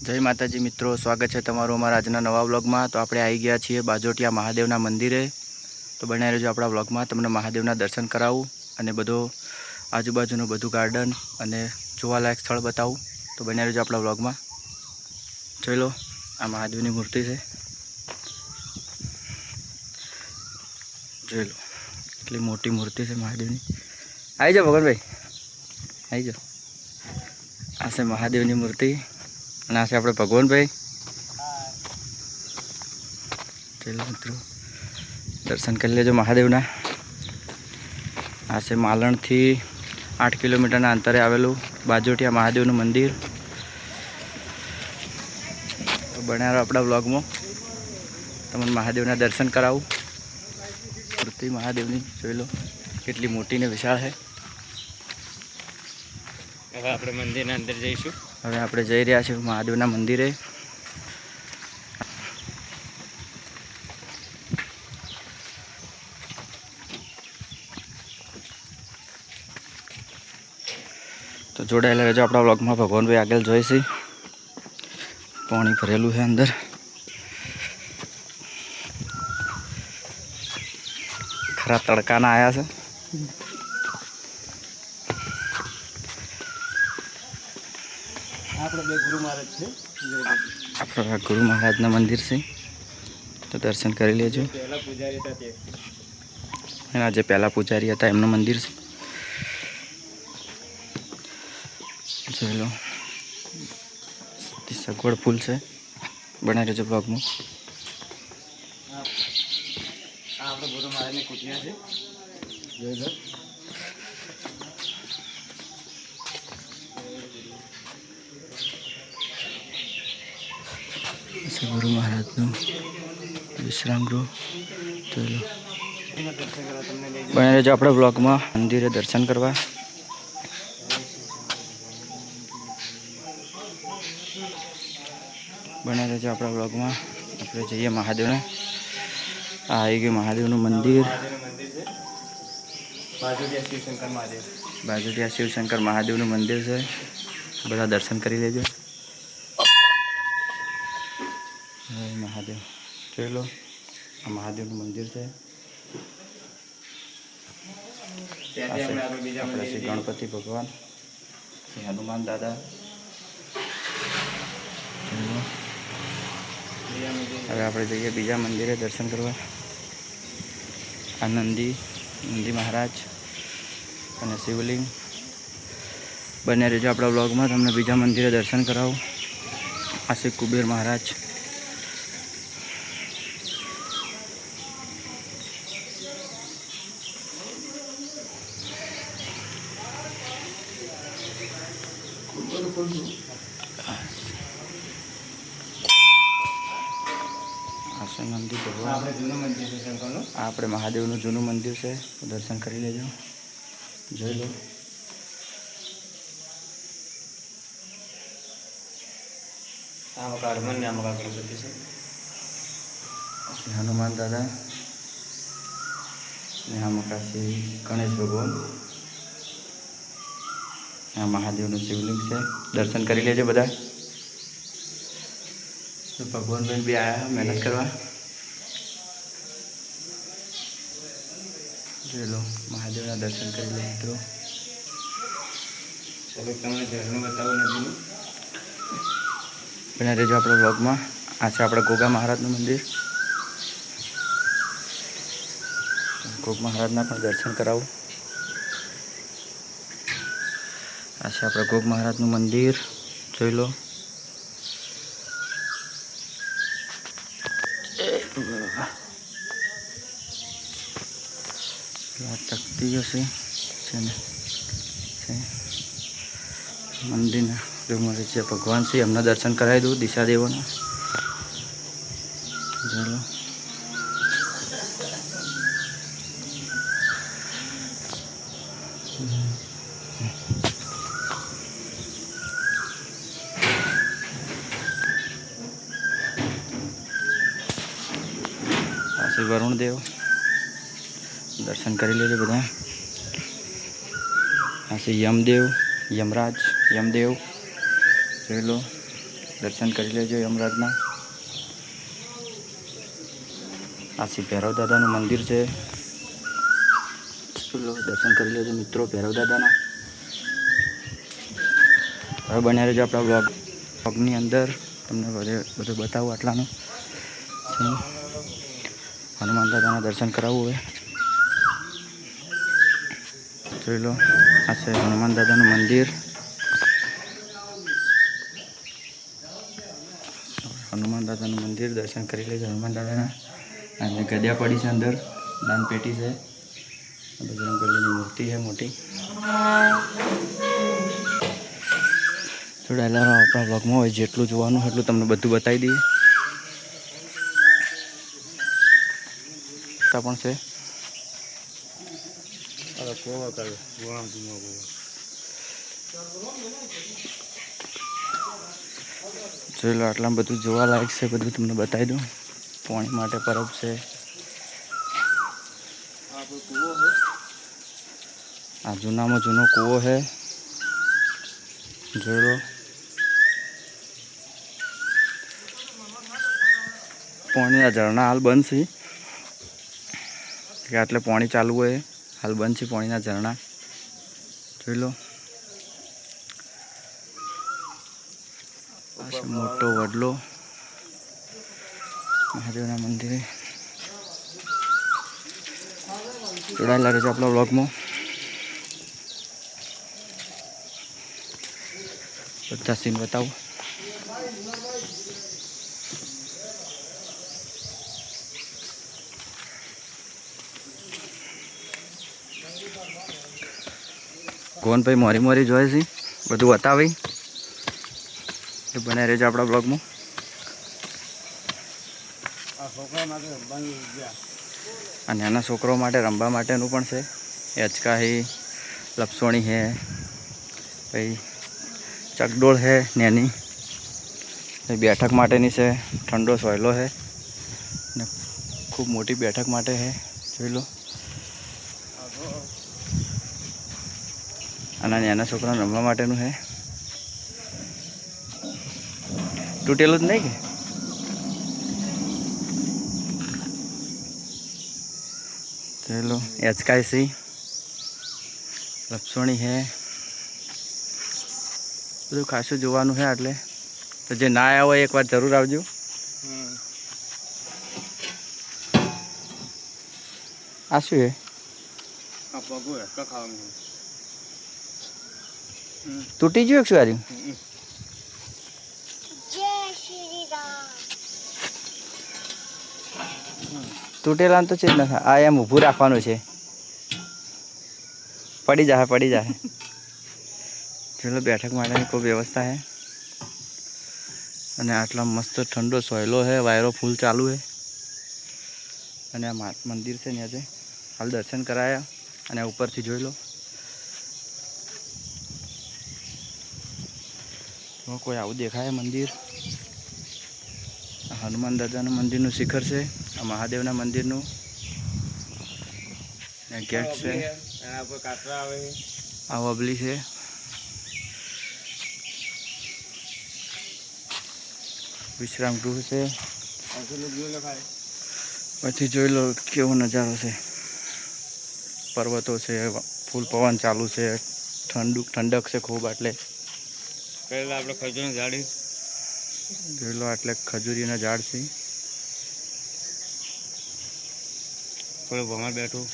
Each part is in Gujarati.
જય માતાજી મિત્રો, સ્વાગત છે તમારું અમારા આજના નવા વ્લોગમાં। તો આપણે આવી ગયા છીએ બાજોટિયા મહાદેવના મંદિરે। તો બનાવી રહેજો આપણા વ્લોગમાં, તમને મહાદેવના દર્શન કરાવું અને બધો આજુબાજુનું બધું ગાર્ડન અને જોવાલાયક સ્થળ બતાવું। તો બનાવી રહેજો આપણા વ્લોગમાં। જોઈ લો, આ મહાદેવની મૂર્તિ છે, જોઈ લો કેટલી મોટી મૂર્તિ છે મહાદેવની। આવી જાઓ ભગવાનભાઈ, આવી જાઓ। આ છે મહાદેવની મૂર્તિ અને આ છે આપણે ભગવાનભાઈ। ચલો મિત્રો, દર્શન કરી લેજો મહાદેવના। આ છે માલણથી 8 કિલોમીટરના અંતરે આવેલું બાજોટિયા મહાદેવનું મંદિર। તો બનાવો આપણા વ્લોગમાં, તમને મહાદેવના દર્શન કરાવું। મૂર્તિ મહાદેવની જોઈ લો કેટલી મોટી ને વિશાળ છે। હવે આપણે મંદિરના અંદર જઈશું। હવે આપણે જઈ રહ્યા છીએ મહાદેવના મંદિરે। તો જોડાયેલા રહેજો આપણા વ્લોગમાં। ભગવાનભાઈ આગળ જોઈશે, પાણી ભરેલું છે અંદર। ખરા તડકાના આવ્યા છે। આપણે બે ગુરુ મહારાજ છે, આપણા ગુરુ મહારાજના મંદિર છે, તો દર્શન કરી લેજો। પહેલા પૂજારી હતા તે, એના જે પહેલા પૂજારી હતા એમનું મંદિર છે, જોઈ લો। સગવડ ફૂલ છે, બનાવી રહેજો બ્લોગમાં। આ આપણે ગુરુ મહારાજની કુટિયા છે, જોઈ લો। ગુરુ મહારાજનું વિશ્રામ ગૃહ જોઈ લો। દર્શન કરવા તમને લઈ બનાવી રહેજો આપણે બ્લોગમાં, મંદિરે દર્શન કરવા। બનાવી રહેજો આપણા બ્લોગમાં। આપણે જઈએ મહાદેવને। આ આવી ગયું મહાદેવનું મંદિર, મંદિર છે, બાજોટિયા શિવશંકર મહાદેવ। બાજોટિયા શિવશંકર મહાદેવનું મંદિર છે, બધા દર્શન કરી લેજો। જય મહાદેવ, જોઈ લો આ મહાદેવનું મંદિર છે। ત્યાંથી આપણે આગળ બીજા આપણે શ્રી મંદિરે ગણપતિ ભગવાન, શ્રી હનુમાન દાદા। જોઈ લો। હવે આપણે જઈએ બીજા મંદિરે દર્શન કરવા। આ નંદી મહારાજ અને શિવલિંગ। બને રહેજો આપણા બ્લોગમાં, તમને બીજા મંદિરે દર્શન કરાવું। આ છે કુબેર મહારાજ। આ છે નંદી ભગવાન। આપણે જૂનું મંદિર છે શંકરનું। આ આપણે મહાદેવનું જૂનું મંદિર છે, તો દર્શન કરી લેજો, જોઈ લો। આ હનુમાન ને આમાં ગણપતિ છે, શ્રી હનુમાન દાદા ને આમાં શ્રી ગણેશ ભગવાન। આ મહાદેવનું શિવલિંગ છે, દર્શન કરી લેજો બધા। તો ભગવાનભાઈ બી આવ્યા મહેનત કરવા, જોઈ લો મહાદેવના દર્શન કરી લો મિત્રો। ચલો તમને ઝરણું બતાવું નદીનું। બના રહેજો આપણા બ્લોગમાં। આ છે આપણા ગોગા મહારાજનું મંદિર, ગોગ મહારાજના પણ દર્શન કરાવું। આ છે આપણા ગોગ મહારાજનું મંદિર, જોઈ લો। તકતી હશે છે ને, મંદિરના જો મારે છે ભગવાન છે, એમના દર્શન કરાવી દઉં, દિશા દેવાના, જોઈ લો। આ શ્રી વરુણ દેવ, દર્શન કરી લેજો બધા। આ શ્રી યમદેવ, યમરાજ, યમદેવ, જોઈ લો। દર્શન કરી લેજો યમરાજના. આ શ્રી ભૈરવ દાદાનું મંદિર છે. ચલો દર્શન કરી લેજો મિત્રો ભૈરવ દાદાના. હવે બન્યા રહેજો આપણા બ્લોગની અંદર. તમને બધું બતાવું આટલાનું. હનુમાન દાદાના દર્શન કરાવવું હવે. જોઈ લો આ છે હનુમાન દાદાનું મંદિર. હનુમાન દાદાનું મંદિર દર્શન કરી લેજો હનુમાન દાદાના. અને ગદ્યા પડી છે અંદર, દાન પેટી છે, બજરંગબલીની મૂર્તિ છે મોટી. જોડાયેલા રહો આપણા બ્લોગમાં. હોય જેટલું જોવાનું એટલું તમને બધું બતાવી દઈએ. પણ છે જોઈ લો આટલા બધું જોવા લાયક છે. બધું તમને બતાવી દઉં. પાણી માટે પરબ છે. આ જૂનામાં જૂનો કૂવો છે. જોઈ લો પાણીના ઝરણા હાલ બંધ છે કે આટલે પાણી ચાલુ હોય હાલ બંધ છે પાણીના ઝરણા. જોઈ લો મોટો વડલો મહાદેવના મંદિરે. જોડાયેલા રહેજો આપણા બ્લોગમાં. બધા સીન બતાવો. ગોવનભાઈ મોરી મોરી જોયે છે, બધું બતાવી. એ બનાવી રહેજો આપણા બ્લોગમાં. આ નાના છોકરો માટે રમવા માટેનું પણ છે. હિંચકા હે, લપસોણી હે, પછી ચકડોળ છે નાની, બેઠક માટેની છે. ઠંડો સોયલો છે ને ખૂબ મોટી બેઠક માટે છે. જોઈ લો આના નાના છોકરાને રમવા માટેનું છે. તૂટેલું જ નહીં કે જોઈ લો. હિંચકાય છે, લપસોણી છે, બધું ખાસું જોવાનું છે. એટલે તો જે ના આવ્યા હોય એકવાર જરૂર આવજો. આ શું છે? તૂટી ગયું શું હાર્યું? તૂટેલા તો છે જ નથી. આ એમ ઊભું રાખવાનું છે. પડી જાય પડી જાય. ચલો બેઠક માટેની ખૂબ વ્યવસ્થા છે. અને આટલા મસ્ત ઠંડો સોયલો છે, વાયરો ફૂલ ચાલુ છે. અને આ મંદિર છે ને આજે હાલ દર્શન કરાયા. અને ઉપરથી જોઈ લો કોઈ આવું દેખાય મંદિર. આ હનુમાન દાદાનું મંદિરનું શિખર છે. આ મહાદેવના મંદિરનું ગેટ છે. આ વબલી છે. વિશ્રામ ગૃહ છે. પછી જોઈ લો કેવો નજારો છે. પર્વતો છે, ફૂલ પવન ચાલુ છે, ઠંડક છે ખૂબ. એટલે આપણે ખજૂરની ઝાડી જોઈ લો. એટલે ખજૂરીના ઝાડ છે. થોડું ભમર બેઠું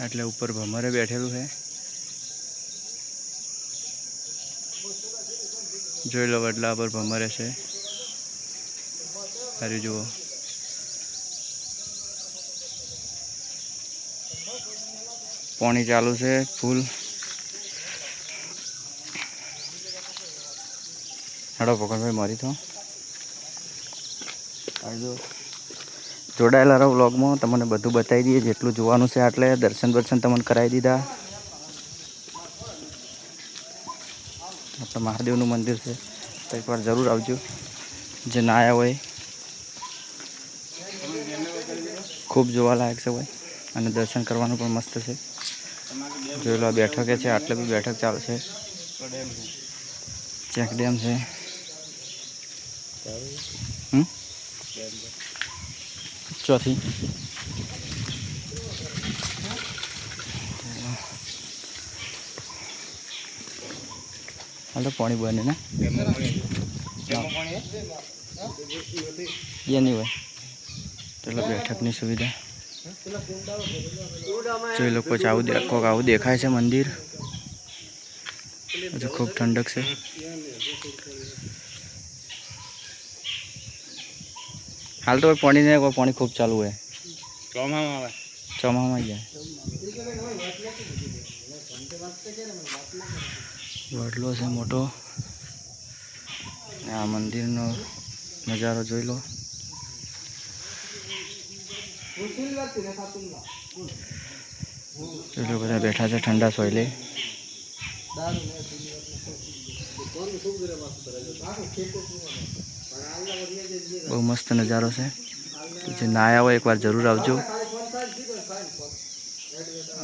એટલે ઉપર ભમરે બેઠેલું છે. જોઈ લો વડલા પર ભમરે છે. સારી જુઓ. પાણી ચાલુ છે ફૂલ. હેડો પકડભાઈ મારી તો જોડાયેલા રહો વ્લોગમાં. તમને બધું બતાવી દઈએ જેટલું જોવાનું છે. એટલે દર્શન તમને કરાવી દીધા. આપણા મહાદેવનું મંદિર છે તો એકવાર જરૂર આવજો જે ના આવ્યા હોય. ખૂબ જોવાલાયક છે ભાઈ. અને દર્શન કરવાનું પણ મસ્ત છે. જોઈ લો બેઠકે છે. આટલે બી બેઠક ચાલશે. ચેક ડેમ છે. ચોથી હાલ તો પાણી બને ને એ નહીં હોય ચલો બેઠકની સુવિધા જો એ લોકો કોઈક આવું દેખાય છે મંદિર. હજુ ખૂબ ઠંડક છે. હાલ તો પાણી નહીં, પાણી ખૂબ ચાલુ હોય. ચોમામાં જાય વડલો છે મોટો. આ મંદિરનો નજારો જોઈ લો. જોઈ લો બધા બેઠા છે ઠંડા સોયલે. બહુ મસ્ત નજારો છે. જે ના આવ્યા હોય એકવાર જરૂર આવજો.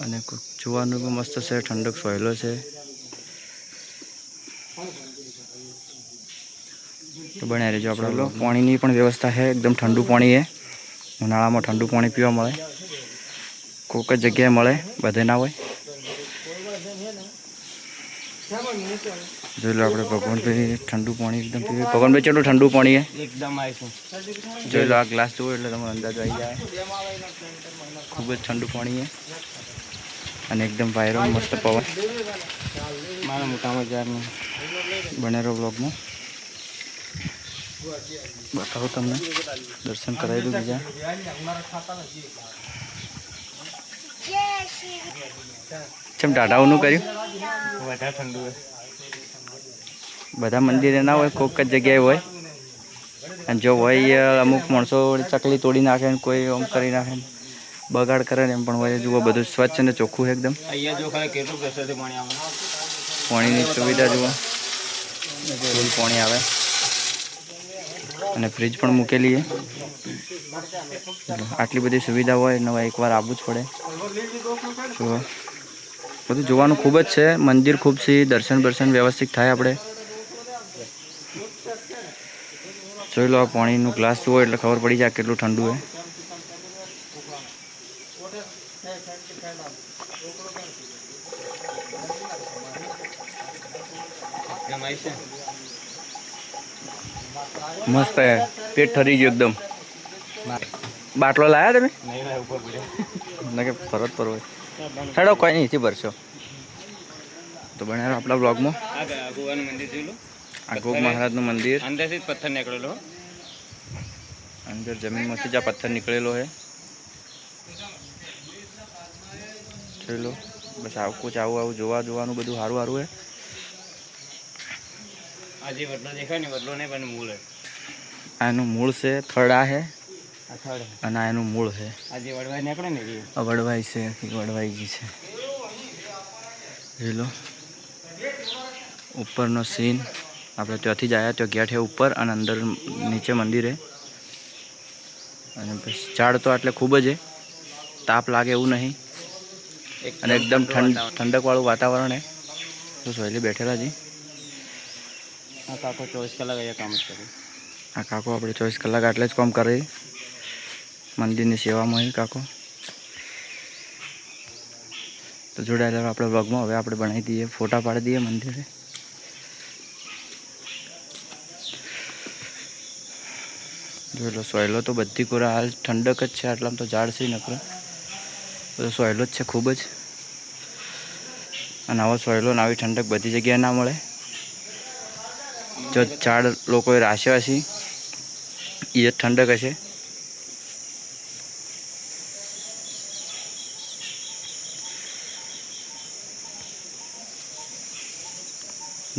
અને જોવાનું બી મસ્ત છે. ઠંડક સોયલો છે. તો બન્યા રહેજો આપણે. પાણીની પણ વ્યવસ્થા છે. એકદમ ઠંડુ પાણી છે. ઉનાળામાં ઠંડુ પાણી પીવા મળે. કોઈક જ જગ્યાએ મળે, બધે ના હોય. જોઈ લો આપણે ભગવાનભાઈ ઠંડુ પાણી એકદમ પીવે. ભગવાનભાઈ કેટલું ઠંડુ પાણી છે એકદમ આવીશું. જોઈ લો. આ ગ્લાસ જુઓ એટલે તમારો અંદાજ આવી જાય. ખૂબ જ ઠંડુ પાણી છે અને એકદમ વાયરો મસ્ત પવન. મારા મોટામાં જારનું બનેરો બ્લોગમાં બતાવો તમને. દર્શન કરાવી દઉં બીજા. કેમ ટાટાઓનું કર્યું? વધારે ઠંડુ હોય. બધા મંદિરે ના હોય, કોઈક જ જગ્યાએ હોય. અને જો હોય અમુક માણસો ચકલી તોડી નાખે ને કોઈ આમ કરી નાખે ને બગાડ કરે ને એમ પણ હોય. જુઓ બધું સ્વચ્છ અને ચોખ્ખું એકદમ. અહીંયા જો ખાલી કેટલું પ્રેશરથી પાણી આવે. પાણીની સુવિધા જુઓ. ફૂલ પાણી આવે અને ફ્રીજ પણ મૂકેલી છે. આટલી બધી સુવિધા હોય ને એકવાર આવવું જ પડે. જુઓ બધું જોવાનું ખૂબ જ છે. મંદિર ખૂબ છે. દર્શન વ્યવસ્થિત થાય. આપણે જોઈ લો. આ પાણીનું ગ્લાસ જુઓ એટલે ખબર પડી જાય કેટલું ઠંડુ છે. મસ્ત હે. પેટ ઠરી ગયું એકદમ. બાટલો લાયા તમે? ના કે ફરત પર હોય. હેડો કોઈ નહીં, એથી ભરશો તો બન્યા આપણા બ્લોગમાં. ગોવાનું મંદિર જોઈ લો. આ ગોગ મહારાજનું મંદિર. અંદરથી જ પથ્થર નીકળેલો. અંદર જમીનમાંથી જ આ પથ્થર નીકળેલો છે. જોઈ લો. બસ આવું આવું જોવાનું બધું સારું છે. આ જે વડલો દેખાય ને વડલો નહીં પણ મૂળ છે. આ એનું મૂળ છે. થડા છે આ થડ અને આ એનું મૂળ છે. આ જે વડવાઈ નીકળે ને એ વડવાઈ છે. વડવાઈજી છે. જોઈ લો. ઉપરનો સીન આપણે ત્યાંથી જ આવ્યા. ત્યાં ગેટ છે ઉપર અને અંદર નીચે મંદિર છે. અને બસ ઝાડ તો એટલે ખૂબ જ છે. તાપ લાગે એવું નહીં અને એકદમ ઠંડકવાળું વાતાવરણ છે. તો સોયલી બેઠેલા છે. આ કાકો 24 કલાક અહીંયા કામ જ કરે. આ કાકો આપણે 24 કલાક આટલે જ કામ કરે. મંદિરની સેવામાં એ કાકો. તો જોડાયેલા આપણે બ્લોગમાં હવે આપણે બનાવી દઈએ, ફોટા પાડી દઈએ મંદિરે. જોઈ લો. સોયલો તો બધી કોરા હાલ ઠંડક જ છે. આટલામાં તો ઝાડ છે નકરો બધો સોયલો જ છે ખૂબ જ. અને આવો સોયલો ને આવી ઠંડક બધી જગ્યાએ ના મળે. જો ઝાડ લોકોએ રાખ્યા હશે એ જ ઠંડક હશે.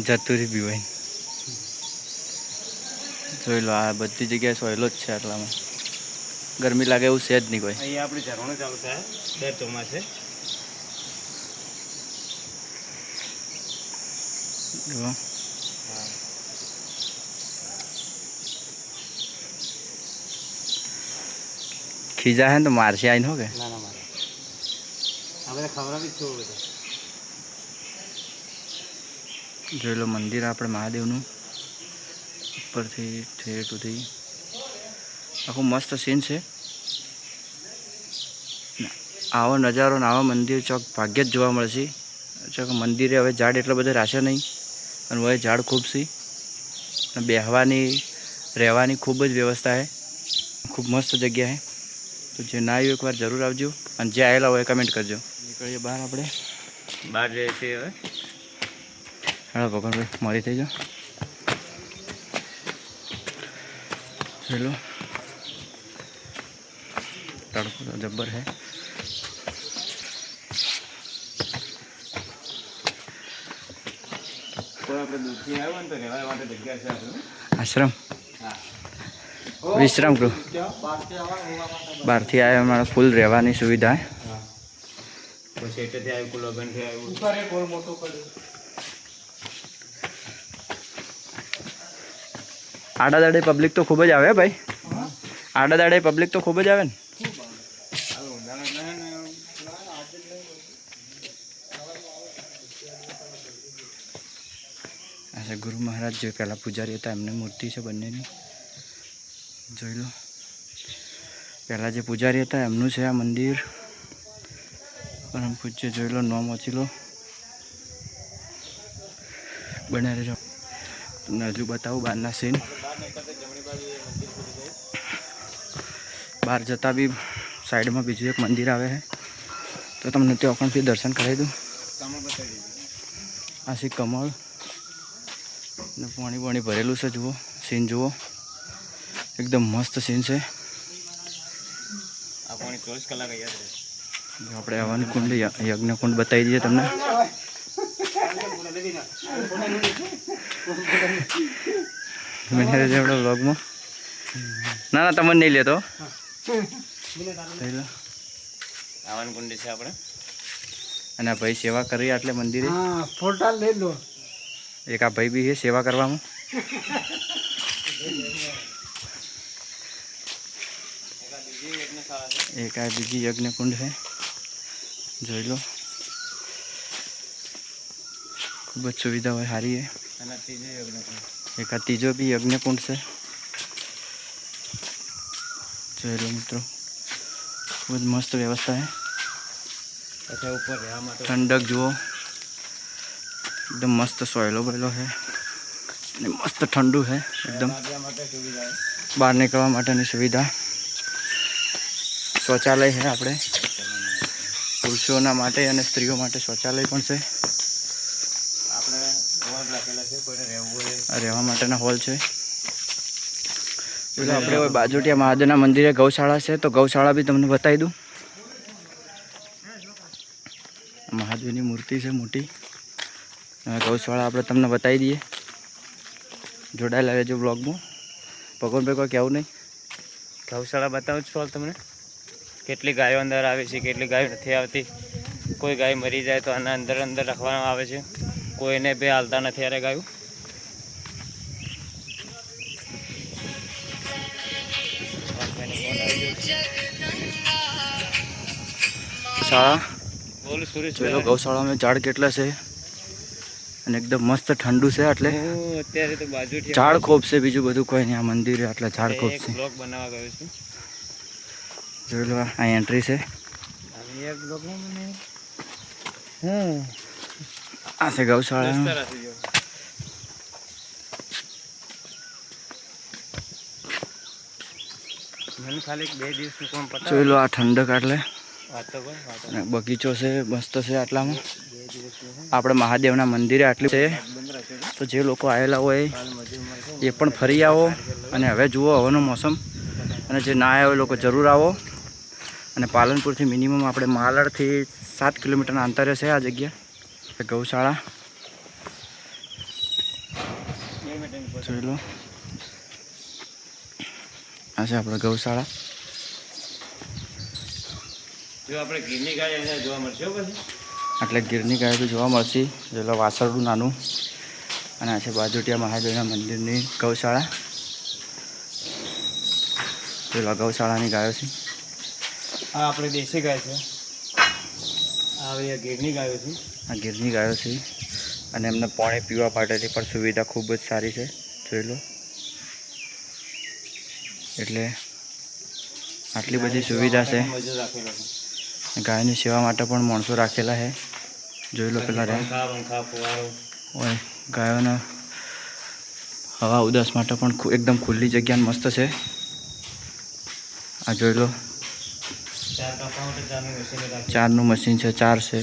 જતુરી પીવાય. જોઈ લો. આ બધી જગ્યાએ સોયલો જ છે. આટલામાં ગરમી લાગે એવું છે જ નહીં કોઈ. અહીંયા આપણે ઝરણું ચાલુ થાય દર ચોમાસે. જો ખીજા હે ને તો મારશે આવીને હો કે. ના ના મારે આ બધા ખવડાવી જ છું બધા. જોઈ લો મંદિર આપણે મહાદેવનું ઉપરથી ઠેઠ સુધી આખું મસ્ત સીન છે. આવો નજારો ને આવા મંદિર ચોક ભાગ્યે જ જોવા મળશે. ચોક મંદિરે હવે ઝાડ એટલા બધા રાશે નહીં અને હવે ઝાડ ખૂબ છે અને બેહવાની રહેવાની ખૂબ જ વ્યવસ્થા છે. ખૂબ મસ્ત જગ્યા છે. તો જે ના આવ્યું એકવાર જરૂર આવજો અને જે આવેલા હોય કમેન્ટ કરજો. નીકળીએ બહાર આપણે બહાર જઈએ છીએ હવે. હા ભગવાનભાઈ મારી થઈ જાઓ. ચલો તડકો તો જબ્બર है. કોઈ આપણે દૂરથી આવ્યો ને તો રહેવા માટે જગ્યા છે આપણે. આશ્રમ હા. વિશ્રામ ગૃહ બહારથી આવ્યા અમારે ફૂલ રહેવાની સુવિધા है. હા. પછી એટલેથી આવ્યું કુલગનથી આવ્યું. આડા દાડે પબ્લિક તો ખૂબ જ આવે ભાઈ. આડા દાડે પબ્લિક તો ખૂબ જ આવે ને. આ ગુરુ મહારાજ જે પહેલાં પૂજારી હતા એમની મૂર્તિ છે બંનેની. જોઈ લો પહેલાં જે પૂજારી હતા એમનું છે આ મંદિર. પરમ પૂજ્ય જોઈ લો નોમ વાંચી લો. બને રહેજો. તમને હજુ બતાવું બહારના સીન. બહાર જતાં બી સાઈડમાં બીજું એક મંદિર આવે છે તો તમને ત્યાં પણ બી દર્શન કરાવી દઉં. આ છે કમળ ને પાણી પાણી ભરેલું છે. જુઓ સીન જુઓ એકદમ મસ્ત સીન છે. આ પાણી 24 કલાક યાદ રહે. જો આપણે હવન કુંડ યજ્ઞ કુંડ બતાવી દઈએ તમને. મને આપણે વ્લોગમાં ના ના તમને નહીં લેતો. આવાન કુંડી છે આપણે. અને આ ભાઈ સેવા કરી આટલે મંદિરે. ફોટા લઈ લો. એક આ ભાઈ બી છે સેવા કરવામાં. એક આ બીજી યજ્ઞ કુંડ છે જોઈ લો. ખૂબ જ સુવિધા હોય સારી છે. અને ત્રીજો યજ્ઞ કુંડ. એક આ ત્રીજો બી યજ્ઞ કુંડ છે જોઈ લો મિત્રો. ખૂબ જ મસ્ત વ્યવસ્થા છે. પછી ઉપર રહેવા માટે ઠંડક જુઓ એકદમ મસ્ત સોયલો બયલો છે અને મસ્ત ઠંડુ છે એકદમ. રહેવા માટે સુવિધા છે. બહાર નીકળવા માટેની સુવિધા. શૌચાલય છે આપણે પુરુષોના માટે અને સ્ત્રીઓ માટે શૌચાલય પણ છે. આપણે હોલ રાખેલા છે કોઈને રહેવું હોય. આ રહેવા માટેના હોલ છે. પેલા આપણે હવે બાજોટિયા મહાદેવના મંદિરે ગૌશાળા છે તો ગૌશાળા બી તમને બતાવી દઉં. મહાદેવની મૂર્તિ છે મોટી. ગૌશાળા આપણે તમને બતાવી દઈએ. જોડાયેલા રહેજો બ્લોગમાં. ભગવાનભાઈ કોઈ કહેવું નહીં. ગૌશાળા બતાવું છું તમને. કેટલી ગાયો અંદર આવે છે કેટલી ગાયો નથી આવતી. કોઈ ગાય મરી જાય તો આના અંદર અંદર રાખવામાં આવે છે. કોઈને બે હાલતા નથી અરે ગાયું. શાળા બોલ સુરેશ. પેલો ગૌશાળામાં ઝાડ કેટલા છે અને એકદમ મસ્ત ઠંડુ છે. એટલે અત્યારે તો બાજુ ઝાડ ખૂબ છે બીજું બધું કોઈ નહીં. આ મંદિર એટલે ઝાડ ખૂબ છે. બ્લોગ બનાવવા ગયો છું. જોઈ લો આ એન્ટ્રી છે. એક બ્લોગમાં મને આ છે ગૌશાળા. મને ખાલી 2 દિવસનું કામ પતાવ. જોઈ લો આ ઠંડક એટલે વાત તો કોઈ વાત અને બગીચો છે મસ્ત છે. આટલામાં 2 દિવસનું છે. આપણે મહાદેવના મંદિરે આટલું છે બંધ રાખે છે. તો જે લોકો આવેલા હોય હાલ મજૂર મળશે. એ પણ ફરી આવો. અને હવે જુઓ હવાનો મોસમ. અને જે ના આવ્યો એ લોકો જરૂર આવો. અને પાલનપુરથી મિનિમમ આપણે માલાડથી 7 કિલોમીટરના અંતરે છે આ જગ્યા ગૌશાળા. જોઈ લો આ છે આપણે ગૌશાળા. જો આપણે ગીરની ગાય અહીંયા જોવા મળશે હો પછી. એટલે ગીરની ગાય બી જોવા મળશે. જોઈ લો વાસરડું નાનું. અને આ છે બાજોટિયા મહાદેવના મંદિરની ગૌશાળા. જોઈ લો ગૌશાળાની ગાયો છે. આ આપણે દેશી ગાય છે. આ અહીંયા ગીરની ગાયો છે. આ ગીરની ગાયો છે. અને એમને પાણી પીવા માટેની પણ સુવિધા ખૂબ જ સારી છે, જોઈ લો. એટલે આટલી બધી સુવિધા છે. મજૂર રાખેલો છે. ગાયની સેવા માટે પણ માણસો રાખેલા છે, જોઈ લો. પેલા પંખા ફુવારો હોય ગાયોના હવા ઉદાસ માટે પણ એકદમ ખુલ્લી જગ્યા મસ્ત છે. આ જોઈ લો, ચાર કાપવા માટે ચારની મશીન રાખી. ચારનું મશીન છે, ચાર છે,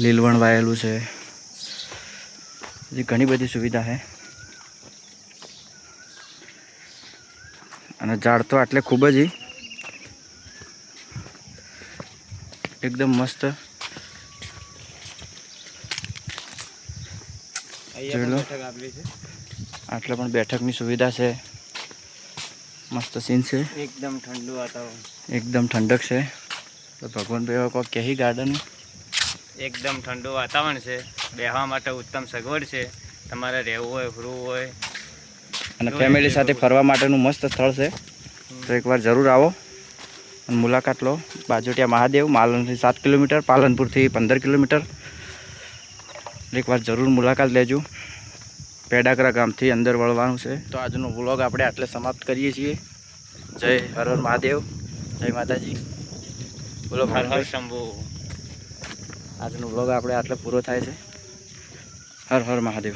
લીલવણ વાયેલું છે. હજી ઘણી બધી સુવિધા છે. અને ઝાડ તો આટલે ખૂબ જ એકદમ મસ્ત. જોઈ લો, બેઠક આપેલી છે. આટલે પણ બેઠકની સુવિધા છે. મસ્ત સીન છે, એકદમ ઠંડુ વાતાવરણ, એકદમ ઠંડક છે. તો ભગવાન ભાઈ કોઈ કહી ગાર્ડન એકદમ ઠંડુ વાતાવરણ છે. બેહવા માટે ઉત્તમ સગવડ છે. તમારે રહેવું હોય, ફરવું હોય અને ફેમિલી સાથે ફરવા માટેનું મસ્ત સ્થળ છે. તો એકવાર જરૂર આવો અને મુલાકાત લો. બાજોટિયા મહાદેવ, માલણથી 7 કિલોમીટર, પાલનપુરથી 15 કિલોમીટર. એકવાર જરૂર મુલાકાત લેજો. પેડાકરા ગામથી અંદર વળવાનું છે. તો આજનો વ્લોગ આપણે આટલે સમાપ્ત કરીએ છીએ. જય હર હર મહાદેવ, જય માતાજી. બોલો હર હર શંભુ. આજનો વ્લોગ આપણે આટલે પૂરો થાય છે. હર હર મહાદેવ.